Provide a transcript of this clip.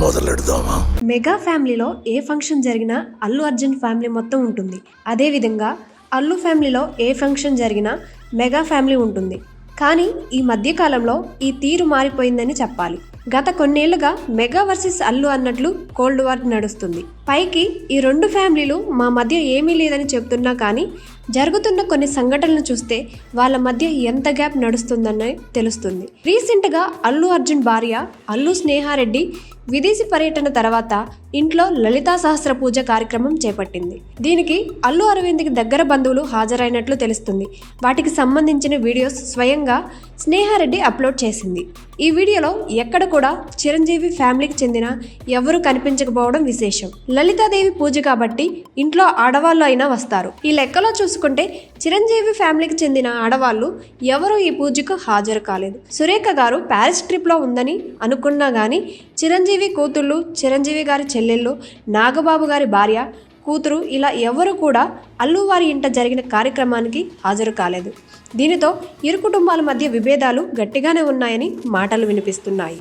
మొదలెడదామా? Mega ఫ్యామిలీలో ఏ function జరిగినా Allu Arjun family మొత్తం ఉంటుంది. అదేవిధంగా అల్లు ఫ్యామిలీలో ఏ ఫంక్షన్ జరిగినా మెగా ఫ్యామిలీ ఉంటుంది. కానీ ఈ మధ్యకాలంలో ఈ తీరు మారిపోయిందని చెప్పాలి. గత కొన్నేళ్లుగా మెగా వర్సెస్ అల్లు అన్నట్లు కోల్డ్ వార్ నడుస్తుంది. పైకి ఈ రెండు ఫ్యామిలీలు మా మధ్య ఏమీ లేదని చెప్తున్నా కానీ జరుగుతున్న కొన్ని సంఘటనలు చూస్తే వాళ్ళ మధ్య ఎంత గ్యాప్ నడుస్తుందని తెలుస్తుంది. రీసెంట్గా అల్లు అర్జున్ భార్య అల్లు స్నేహారెడ్డి విదేశీ పర్యటన తర్వాత ఇంట్లో లలితా సహస్ర పూజ కార్యక్రమం చేపట్టింది. దీనికి అల్లు అరవింద్కి దగ్గర బంధువులు హాజరైనట్లు తెలుస్తుంది. వాటికి సంబంధించిన వీడియోస్ స్వయంగా స్నేహారెడ్డి అప్లోడ్ చేసింది. ఈ వీడియోలో ఎక్కడ కూడా చిరంజీవి ఫ్యామిలీకి చెందిన ఎవరూ కనిపించకపోవడం విశేషం. లలితాదేవి పూజ కాబట్టి ఇంట్లో ఆడవాళ్ళు అయినా వస్తారు. ఈ లెక్కలో చూసుకుంటే చిరంజీవి ఫ్యామిలీకి చెందిన ఆడవాళ్ళు ఎవరూ ఈ పూజకు హాజరు కాలేదు. సురేఖ గారు ప్యారిస్ ట్రిప్లో ఉందని అనుకున్నా కానీ చిరంజీవి కూతుళ్ళు, చిరంజీవి గారి చెల్లెళ్ళు, నాగబాబు గారి భార్య, కూతురు ఇలా ఎవరు కూడా అల్లు వారి ఇంట జరిగిన కార్యక్రమానికి హాజరు కాలేదు. దీనితో ఇరు కుటుంబాల మధ్య విభేదాలు గట్టిగానే ఉన్నాయని మాటలు వినిపిస్తున్నాయి.